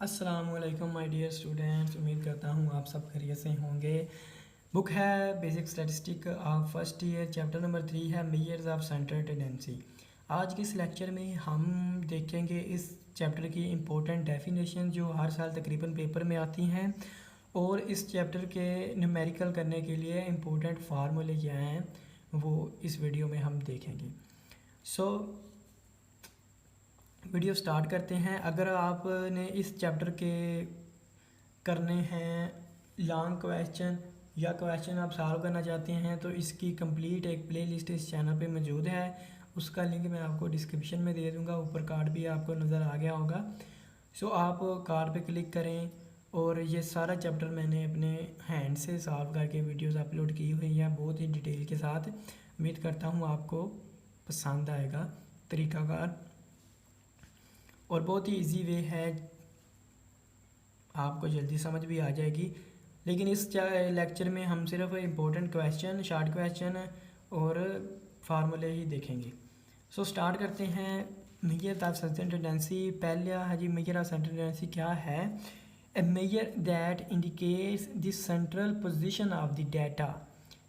अस्सलामुअलैकुम my dear students, उम्मीद करता हूँ आप सब खैरियत से होंगे। बुक है basic statistic of first year, chapter number 3 है मेजर्स ऑफ सेंट्रल टेंडेंसी। आज के इस लेक्चर में हम देखेंगे इस चैप्टर की इम्पोर्टेंट डेफिनेशन जो हर साल तकरीबन पेपर में आती हैं, और इस चैप्टर के न्यूमेरिकल करने के लिए इम्पोर्टेंट फार्मूले क्या हैं वो इस वीडियो में हम देखेंगे। सो वीडियो स्टार्ट करते हैं। अगर आपने इस चैप्टर के करने हैं लॉन्ग क्वेश्चन या क्वेश्चन आप सॉल्व करना चाहते हैं तो इसकी कंप्लीट एक प्लेलिस्ट इस चैनल पे मौजूद है। उसका लिंक मैं आपको डिस्क्रिप्शन में दे दूंगा, ऊपर कार्ड भी आपको नज़र आ गया होगा। सो आप कार्ड पे क्लिक करें और ये सारा चैप्टर मैंने अपने हैंड से सॉल्व करके वीडियोस अपलोड की हुई हैं बहुत ही डिटेल के साथ। उम्मीद करता हूँ आपको पसंद आएगा तरीक़ाकार, और बहुत ही इजी वे है, आपको जल्दी समझ भी आ जाएगी। लेकिन इस लेक्चर में हम सिर्फ इम्पोर्टेंट क्वेश्चन, शॉर्ट क्वेश्चन और फार्मूले ही देखेंगे। सो स्टार्ट करते हैं। मेजर ऑफ सेंट्रल टेंडेंसी पहला है जी। मेजर ऑफ सेंट्रल टेंडेंसी क्या है? A measure that indicates the central position of the data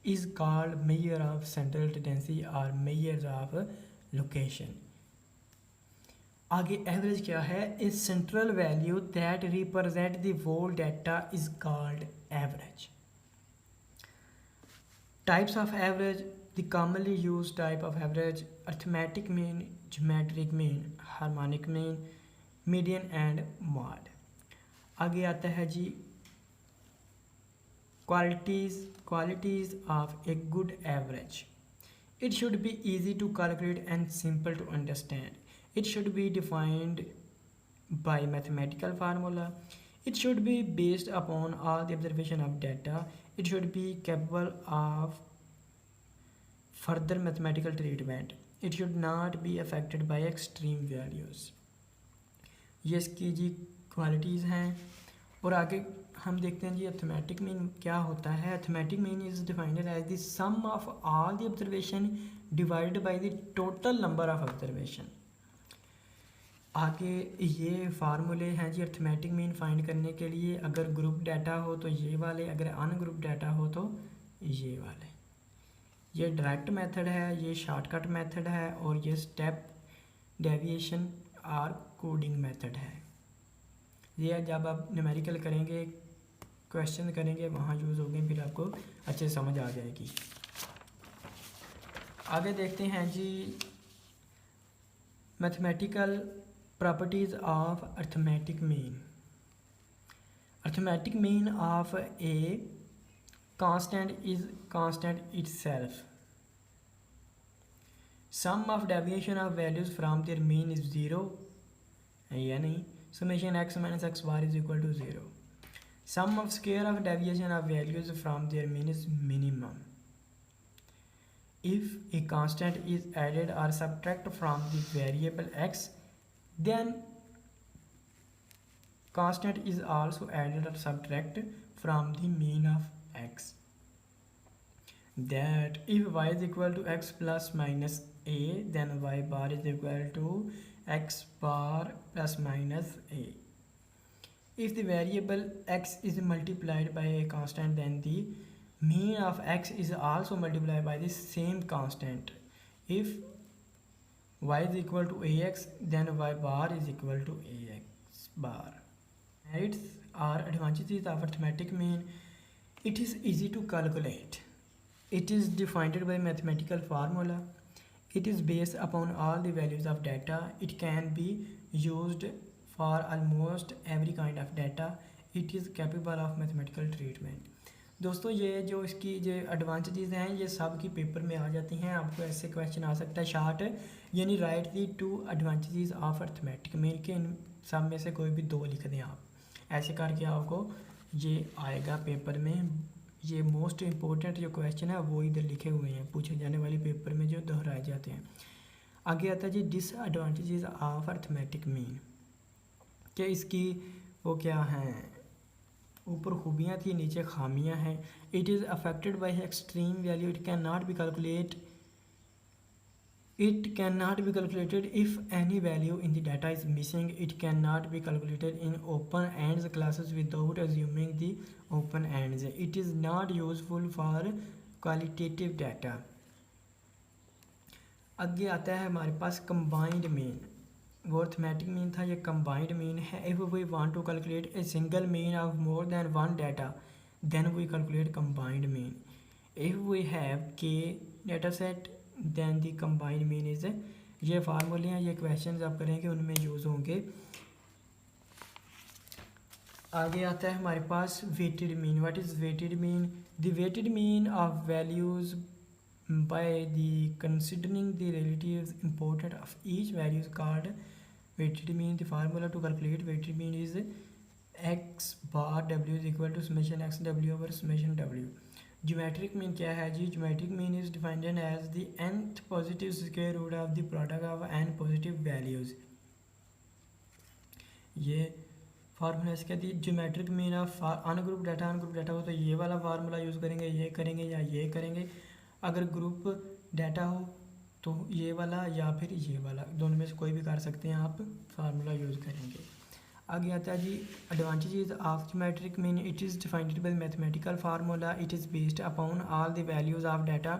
is called measure of central tendency और मेजर ऑफ लोकेशन। आगे एवरेज क्या है? A central value that represent the whole data is called average. Types of average, the commonly use type of average arithmetic mean, geometric mean, harmonic mean, median and mode. आगे आता है जी qualities of a good average. It should be easy to calculate and simple to understand. It should be defined by mathematical formula. It should be based upon all the observation of data. It should be capable of further mathematical treatment. It should not be affected by extreme values. ये इसकी जी qualities हैं। और आगे हम देखते हैं जी arithmetic mean क्या होता है। Arithmetic mean is defined as the sum of all the observation divided by the total number of observation. आगे ये फार्मूले हैं जी अर्थमेटिक मीन फाइंड करने के लिए। अगर ग्रुप डाटा हो तो ये वाले, अगर अनग्रुप डाटा हो तो ये वाले। ये डायरेक्ट मेथड है, ये शॉर्टकट मेथड है, और ये स्टेप डेविएशन और कोडिंग मेथड है। ये जब आप न्यूमेरिकल करेंगे, क्वेश्चन करेंगे, वहाँ यूज़ होंगे, फिर आपको अच्छे समझ आ जाएगी। आगे देखते हैं जी mathematical properties of arithmetic mean. Arithmetic mean of a constant is constant itself. Sum of deviation of values from their mean is zero, यानी summation x minus x bar is equal to 0. Sum of square of deviation of values from their mean is minimum. If a constant is added or subtracted from the variable x, then constant is also added or subtracted from the mean of x. That if y is equal to x plus minus a, then y bar is equal to x bar plus minus a. If the variable x is multiplied by a constant, then the mean of x is also multiplied by the same constant. If y is equal to ax, then y bar is equal to ax bar. Merits or advantages of arithmetic mean: it is easy to calculate. It is defined by mathematical formula. It is based upon all the values of data. It can be used for almost every kind of data. It is capable of mathematical treatment. दोस्तों ये जो इसकी जो advantages हैं ये सब की paper में आ जाती हैं। आपको ऐसे क्वेश्चन आ सकता है शॉर्ट, यानी right the 2 advantages of arithmetic mean के सब में से कोई भी 2 लिख दें आप। ऐसे करके आपको ये आएगा पेपर में। ये मोस्ट इम्पोर्टेंट जो क्वेश्चन है वो इधर लिखे हुए हैं, पूछे जाने वाले पेपर में जो दोहराए जाते हैं। आगे आता है जी डिसएडवांटेजेस ऑफ अर्थमेटिक मीन, कि इसकी वो क्या हैं, ऊपर खूबियाँ थी नीचे खामियाँ हैं। It is affected by extreme value. It can not be calculate It cannot be calculated if any value in the data is missing. It cannot be calculated in open ends classes without assuming the open ends. It is not useful for qualitative data. आगे आता है हमारे पास combined mean. वो arithmetic mean था, ये combined mean है. If we want to calculate a single mean of more than one data then we calculate combined mean. If we have K data set then the combined mean is. ये फार्मूले हैं, ये questions आप करेंगे उनमें use होंगे. आगे आता है हमारे पास weighted mean. What is weighted mean? The weighted mean of values by the considering the relative importance of each value is called weighted mean. The formula to calculate weighted mean is x bar w is equal to summation x w over summation w. Geometric mean क्या है जी? Geometric mean is defined as the nth positive square root of the product of n positive values. ये formula इसका the geometric mean of ungroup data. Ungroup data हो तो ये वाला formula use करेंगे, ये करेंगे या ये करेंगे. अगर ग्रुप डाटा हो तो ये वाला या फिर ये वाला, दोनों में से कोई भी कर सकते हैं आप, फार्मूला यूज़ करेंगे. आगे आता है जी advantages of geometric mean. It is defined by mathematical formula. It is based upon all the values of data.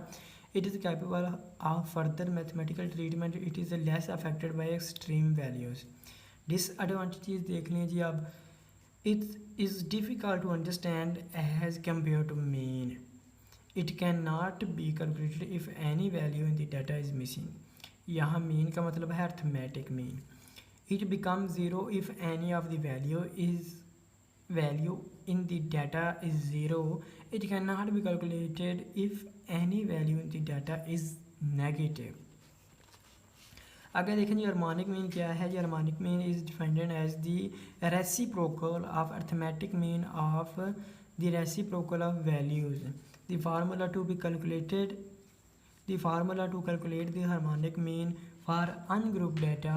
It is capable of further mathematical treatment. It is less affected by extreme values. Disadvantages देख लें जी अब. It is difficult to understand as compare to mean. It cannot be calculated if any value in the data is missing. यहाँ mean का मतलब है arithmetic mean. It becomes zero if any of the value in the data is zero. It cannot be calculated if any value in the data is negative. आगे देखें जी harmonic mean क्या है. जी harmonic mean is defined as the reciprocal of arithmetic mean of the reciprocal of values. The formula to calculate the harmonic mean for ungrouped data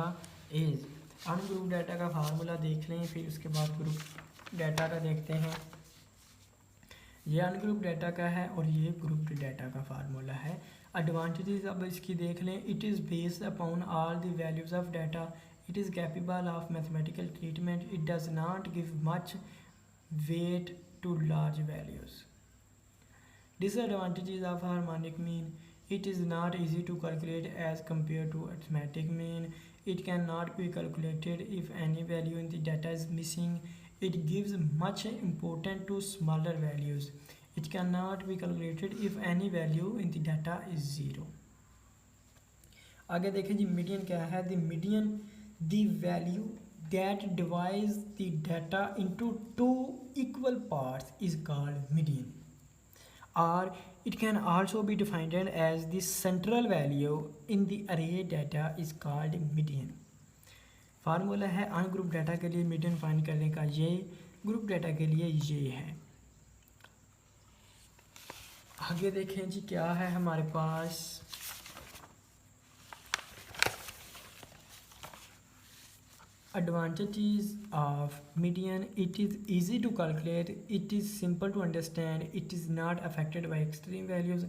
is. ungrouped data का formula देख लें, फिर उसके बाद group data का देखते हैं. ये अनग्रुप्ड डाटा का है और ये ग्रुप्ड डाटा का फार्मूला है. एडवांटेजेस अब इसकी देख लें. It is based upon all the values of data. It is capable of mathematical treatment. It does not give much weight to large values. Disadvantages of harmonic mean. It is not easy to calculate as compared to arithmetic mean. It cannot be calculated if any value in the data is missing. It gives much importance to smaller values. It cannot be calculated if any value in the data is zero. आगे देखें जी median क्या है. The median, the value that divides the data into two equal parts is called median. Or it can also be defined as the central value in the array data is called median. Formula है ungroup data के लिए median find करने का, ये group data के लिए ये है. आगे देखें जी क्या है हमारे पास. Advantages of median. It is easy to calculate. It is simple to understand. It is not affected by extreme values.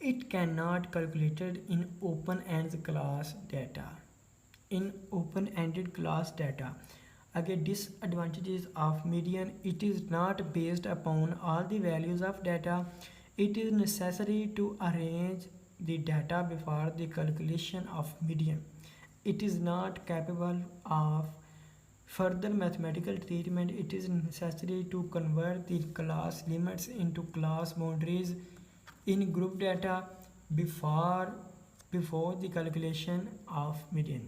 It cannot calculated in open-ended class data. Again, disadvantages of median. It is not based upon all the values of data. It is necessary to arrange the data before the calculation of median. It is not capable of further mathematical treatment. It is necessary to convert the class limits into class boundaries in group data before the calculation of median.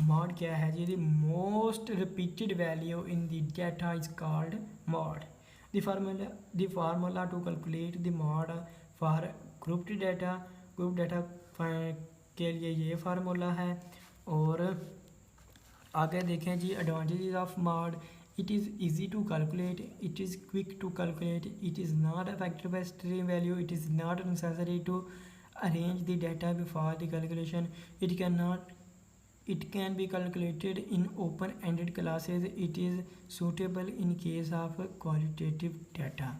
Mod क्या है जी? The most repeated value in the data is called mod. The formula to calculate the mod for grouped data के लिए ये formula है. और आगे देखें जी advantages of mode. It is easy to calculate. It is quick to calculate. It is not affected by extreme value. It is not necessary to arrange the data before the calculation. It can be calculated in open ended classes. It is suitable in case of qualitative data.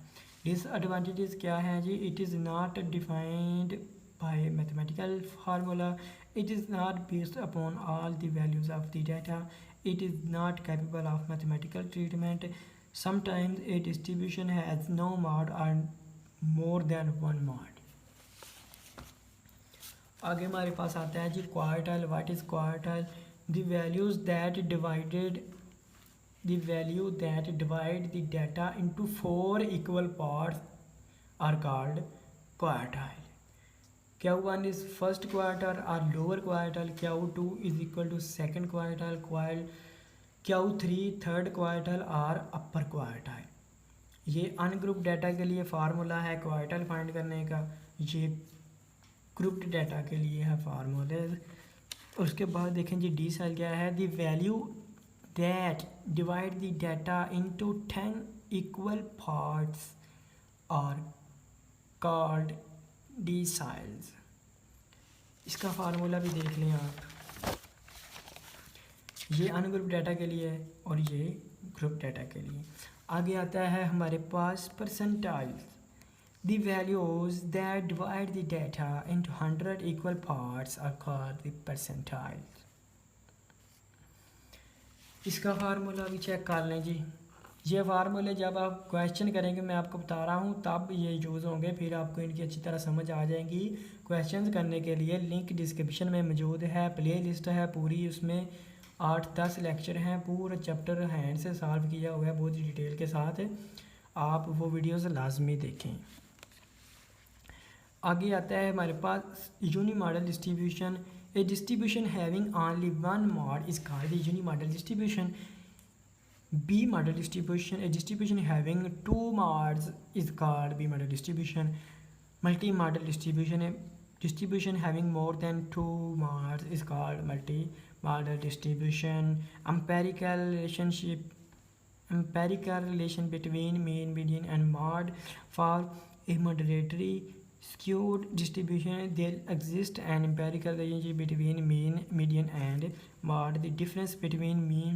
Disadvantages क्या हैं जी? It is not defined by mathematical formula. It is not based upon all the values of the data. It is not capable of mathematical treatment. Sometimes a distribution has no mod or more than one mod. आगे हमारे पास आता है जी quartile. What is quartile? The values that divide the data into 4 equal parts are called quartile. Q1 is first quartile or lower quartile. Q2 is equal to second quartile. Q3 third quartile or upper quartile. ये ungrouped data के लिए formula है quartile find करने का. ये grouped data के लिए है फार्मूले. उसके बाद देखें जी डी सेल क्या है? The value that divide the data into 10 equal parts are called deciles. इसका फार्मूला भी देख लें आप. ये अनग्रुप डाटा के लिए है और ये ग्रुप डाटा के लिए. आगे आता है हमारे पास percentiles. The values that divide the data into 100 equal parts are called the percentiles. इसका फार्मूला भी चेक कर लें जी. ये फार्मूले जब आप क्वेश्चन करेंगे, मैं आपको बता रहा हूँ, तब ये यूज़ होंगे, फिर आपको इनकी अच्छी तरह समझ आ जाएंगी. क्वेश्चंस करने के लिए लिंक डिस्क्रिप्शन में मौजूद है. प्ले लिस्ट है पूरी, उसमें 8-10 लेक्चर हैं. पूरा चैप्टर हैंड से सॉल्व किया हुआ है बहुत ही डिटेल के साथ. आप वो वीडियोज़ लाजमी देखें. आगे आता है हमारे पास unimodal distribution. A distribution having only one mode is called the unimodal distribution. Bimodal distribution. A distribution having 2 modes is called bimodal distribution. Multimodal distribution. A distribution having more than 2 modes is called multimodal distribution. empirical relation between mean, median and mode. For a moderately skewed distribution, there exists an empirical relationship between mean, median and mode. The difference between mean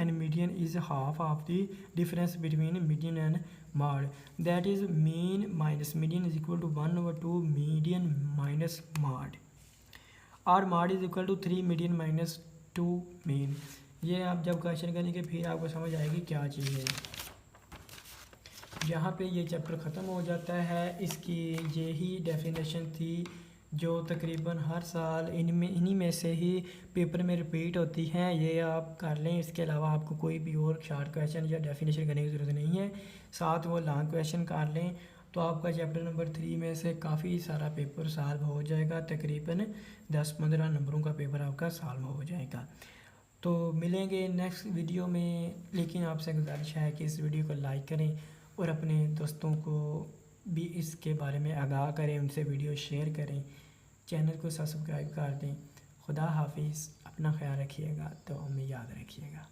and median is half of the difference between median and mode. That is, mean minus median is equal to 1/2 median minus mode, और mode is equal to 3 median minus 2 mean. ये आप जब question करेंगे फिर आपको समझ आएगी क्या चीज़ है. यहाँ पे ये चैप्टर ख़त्म हो जाता है. इसकी यही डेफिनेशन थी जो तकरीबन हर साल इन्हीं में से ही पेपर में रिपीट होती हैं. ये आप कर लें. इसके अलावा आपको कोई भी और शॉर्ट क्वेश्चन या डेफिनेशन करने की ज़रूरत नहीं है. साथ वो लॉन्ग क्वेश्चन कर लें तो आपका चैप्टर नंबर 3 में से काफ़ी सारा पेपर सॉल्व हो जाएगा. तकरीबन 10-15 नंबरों का पेपर आपका सॉल्व हो जाएगा. तो मिलेंगे नेक्स्ट वीडियो में. लेकिन आपसे गुजारिश है कि इस वीडियो को लाइक करें और अपने दोस्तों को भी इसके बारे में आगाह करें, उनसे वीडियो शेयर करें, चैनल को सब्सक्राइब कर दें. खुदा हाफिज़. अपना ख्याल रखिएगा, तो हमें याद रखिएगा.